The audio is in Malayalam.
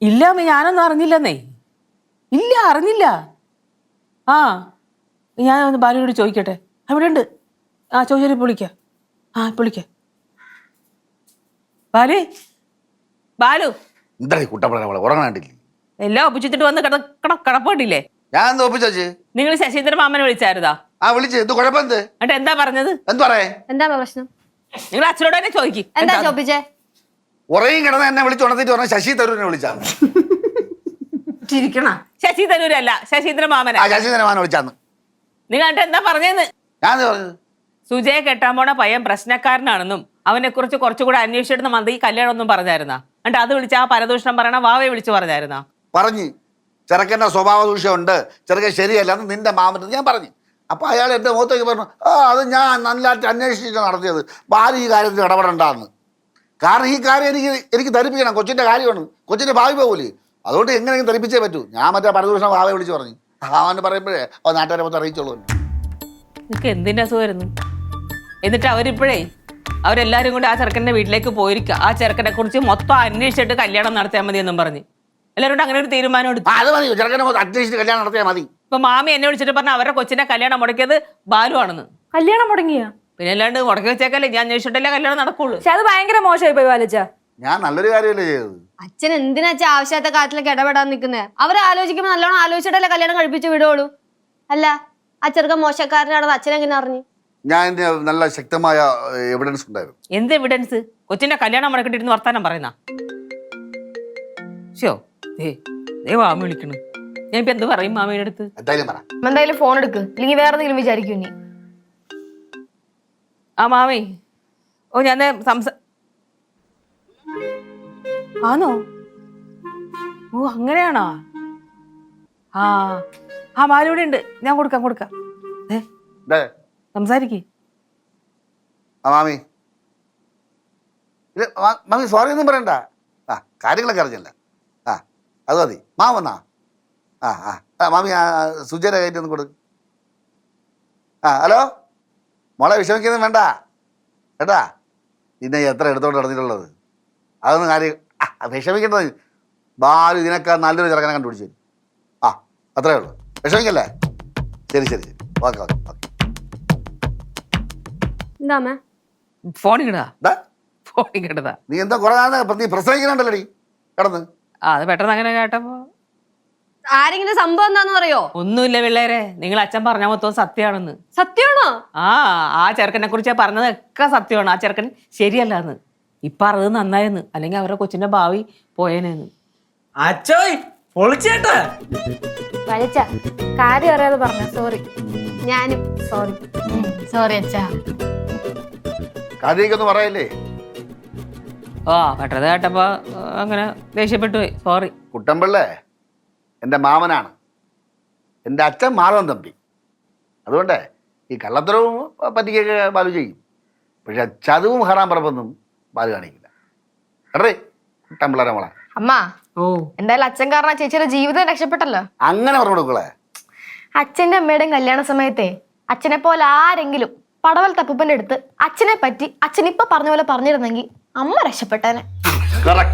ഇല്ല അമ്മ, ഞാനൊന്നും അറിഞ്ഞില്ലെന്നേ. ഇല്ല, അറിഞ്ഞില്ല. ആ, ഞാൻ ഒന്ന് ബാലുവിനോട് ചോദിക്കട്ടെ. അവിടെ ഉണ്ട്. ആ, ചോദിച്ചാൽ വിളിക്കാം. ആ, വിളിക്കാം. ബാലു, ബാലു, എന്താ കുട്ടപ്പള ഉറങ്ങാണ്ടില്ലേ? എല്ലാം ഒപ്പിച്ചിട്ട് വന്ന് കിടപ്പുണ്ടില്ലേ? ഞാൻ എന്താ ഒപ്പിച്ചേ? നിങ്ങൾ ശശീന്ദ്രൻ മാമനെ വിളിച്ചായിരുന്നാ? ആ, വിളിച്ചു. എന്ത് കുഴപ്പം? എന്നിട്ട് എന്താ പറഞ്ഞത്? എന്ത് പറയേ? എന്താ പ്രശ്നം? നിങ്ങൾ അച്ഛനോട് തന്നെ ചോദിക്കും. എന്താ ചോദിച്ചേ? ഉറയും കിടന്ന് എന്നെ വിളിച്ച് ഉണർത്തിട്ട് പറഞ്ഞ ശശി തരൂരിനെ വിളിച്ചാന്ന്. ചിരിക്കണ? ശശി തരൂരല്ല, ശശീന്ദ്രൻ മാമനെ. ആ, ശശി തരൂരിനെ വിളിച്ചാന്ന്. നിങ്ങൾ എന്നിട്ട് എന്താ പറഞ്ഞതെന്ന്? ഞാൻ പറഞ്ഞത് സുജയെ കെട്ടാൻ പോണ പയ്യൻ പ്രശ്നക്കാരനാണെന്നും അവനെ കുറിച്ച് കുറച്ചുകൂടെ അന്വേഷിച്ചിടുന്ന മന്ത്രി കല്യാണം ഒന്നും പറഞ്ഞായിരുന്നാ? എന്നിട്ട് അത് വിളിച്ച് ആ പരദൂഷണം പറയണ വാവയെ വിളിച്ച് പറഞ്ഞായിരുന്നാ? പറഞ്ഞു. ചെറുക്കൻ്റെ സ്വഭാവ ദൂഷ്യമുണ്ട്, ചെറുക്കൻ ശരിയല്ലെന്ന് നിന്റെ മാമന് ഞാൻ പറഞ്ഞു. അപ്പൊ അയാൾ എന്റെ മുഖത്തേക്ക് പറഞ്ഞു, ആ അത് ഞാൻ നല്ലതായിട്ട് അന്വേഷിച്ചിട്ട് നടത്തിയത്, ഭാര്യ ഈ കാര്യത്തിൽ ഇടപെടണ്ടെന്ന്. കാരണം ഈ കാര്യം എനിക്ക് ധരിപ്പിക്കണം. കൊച്ചിന്റെ കാര്യമാണ്, കൊച്ചിന്റെ ഭാവി പോകൂലേ. അതുകൊണ്ട് എങ്ങനെയെങ്കിലും ധരിപ്പിച്ചേ പറ്റൂ. ഞാൻ മറ്റേ പരദൂഷണം വാവയെ വിളിച്ച് പറഞ്ഞു. അവന് പറയുമ്പോഴേ നാട്ടുകാരെ മൊത്തം അറിയിച്ചോളൂ. നിനക്ക് എന്തിന്റെ അസുഖമായിരുന്നു? എന്നിട്ട് അവരെല്ലാരും കൂടി ആ ചെറുക്കൻ്റെ വീട്ടിലേക്ക് പോയിരിക്കുക. ആ ചെറുക്കനെ കുറിച്ച് മൊത്തം അന്വേഷിച്ചിട്ട് കല്യാണം നടത്തിയാൽ മതി എന്നും പറഞ്ഞ് എല്ലാവരും അങ്ങനെ ഒരു തീരുമാനം എടുത്തു. അത് മതി, ചെറുക്കനെ അന്വേഷിച്ച് കല്യാണം നടത്തിയാൽ മതി. ഇപ്പൊ മാമി എന്നെ വിളിച്ചിട്ട് പറഞ്ഞ അവരുടെ കൊച്ചിന്റെ കല്യാണം മുടക്കിയത് ബാലു ആണെന്ന്. കല്യാണം മുടങ്ങിയ? പിന്നെ അല്ലാണ്ട് മുടക്കി വെച്ചേക്കല്ലേ, ഞാൻ അന്വേഷിച്ചിട്ടല്ലേ കല്യാണം നടക്കുള്ളൂ. പക്ഷെ അത് ഭയങ്കര മോശമായി പോയി ബാലച്ച. ഞാൻ നല്ലൊരു കാര്യമല്ലേ ചെയ്തത്. അച്ഛൻ എന്തിനാച്ചാ ആവശ്യത്തെ കാര്യത്തിലൊക്കെ ഇടപെടാൻ നിൽക്കുന്നത്? അവരെ ആലോചിക്കുമ്പോൾ നല്ലോണം ആലോചിച്ചിട്ടല്ലേ കല്യാണം കഴിപ്പിച്ച് വിടുള്ളൂ. അല്ല, ആ ചെറുക്കൻ മോശക്കാരനാണെന്ന് അച്ഛനെങ്ങനെ അറിഞ്ഞു? ഞാൻ നല്ല ശക്തമായ എവിഡൻസ് ഉണ്ടായിരുന്നു. എന്ത് എവിഡൻസ്? കൊച്ചിന്റെ കല്യാണം മുടക്കിട്ടിരുന്ന് വർത്താനം പറയുന്ന ഷോ മാമി വിളിക്കണു. ഞാൻ ഇപ്പൊ എന്ത് പറയും മാമിയുടെ അടുത്ത്? എന്തായാലും ഫോൺ എടുക്ക്, ഇല്ലെങ്കിൽ വേറെ എന്തെങ്കിലും വിചാരിക്കും നീ. ആ മാമി, ഓ ഞാൻ ആണോ? ഓ അങ്ങനെയാണോ? ആ മാലിവിടെ ഉണ്ട്, ഞാൻ കൊടുക്കാം. സംസാരിക്കേ. മാമി മാമി സോറി ഒന്നും പറയണ്ട. ആ, കാര്യങ്ങളൊക്കെ അറിഞ്ഞല്ല. ആ, അത് മതി. വന്നാ മാമി സുജയുടെ കയ്യിൽ ഒന്ന് കൊടുക്ക്. ഹലോ മോളെ, വിഷമിക്കൊന്നും വേണ്ട കേട്ടാ. പിന്നെ എത്ര എടുത്തോണ്ട് നടന്നിട്ടുള്ളത് അതൊന്നും കാര്യം വിഷമിക്കേണ്ടത്. ബാലു ഇതിനൊക്കെ നല്ലൊരു ചെറുക്കനെ കണ്ടുപിടിച്ചു. അത്രേ ഉള്ളൂ, വിഷമിക്കല്ലേ. ശരി. ഓക്കെ. ഫോണിക്കടാ. നീ എന്താ കുറെ നീ പ്രസംഗിക്കുന്നുണ്ടല്ലോടി കിടന്ന്. അത് പെട്ടെന്ന് അങ്ങനെ കേട്ടപ്പോ. ആരെങ്കിലും സംഭവം എന്താന്ന് പറയോ? ഒന്നുമില്ല പിള്ളേരെ, നിങ്ങൾ അച്ഛൻ പറഞ്ഞ മൊത്തം സത്യമാണെന്ന്. സത്യമാണോ? ആ ചെറുക്കനെ കുറിച്ച് പറഞ്ഞതൊക്കെ സത്യമാണ്. ആ ചെറുക്കൻ ശരിയല്ലാന്ന്. ഇപ്പൊ അറിയത് നന്നായെന്ന്, അല്ലെങ്കിൽ അവരുടെ കൊച്ചിന്റെ ഭാവി പോയേനെന്ന്. വലിച്ച കാര്യം അറിയാതെ പറഞ്ഞ സോറി. ഞാനും സോറി അച്ഛാ. കാര്യമൊന്നും പറയല്ലേ. പെട്ടത് കേട്ടപ്പോ അങ്ങനെ ദേഷ്യപ്പെട്ടു പോയി. സോറി. കുട്ടമ്പിള്ളേ എൻ്റെ മാമനാണ്, എൻ്റെ അച്ഛൻ മാധവൻ തമ്പി. അതുകൊണ്ട് ഈ കള്ളത്തരവും പറ്റിക്കൊക്കെ ബാലു ചെയ്യും. പക്ഷെ ചതുവും ഹറാം പറമ്പൊന്നും ബാലു കാണിക്കില്ല. കേട്ടേ കുട്ടമ്പിള്ളേരെ മോളെ. അമ്മ, എന്തായാലും അച്ഛൻ കാരണം ചേച്ചിയുടെ ജീവിതം രക്ഷപ്പെട്ടല്ലോ. അങ്ങനെ പറഞ്ഞു കൊടുക്കളെ. അച്ഛന്റെ അമ്മയുടെയും കല്യാണ സമയത്തെ അച്ഛനെ പോലെ ആരെങ്കിലും പടവൽ തപ്പൂപ്പന്റെ അടുത്ത് അച്ഛനെ പറ്റി അച്ഛൻ ഇപ്പൊ പറഞ്ഞ പോലെ പറഞ്ഞിരുന്നെങ്കിൽ അമ്മ രക്ഷപ്പെട്ടേനെ. Correct.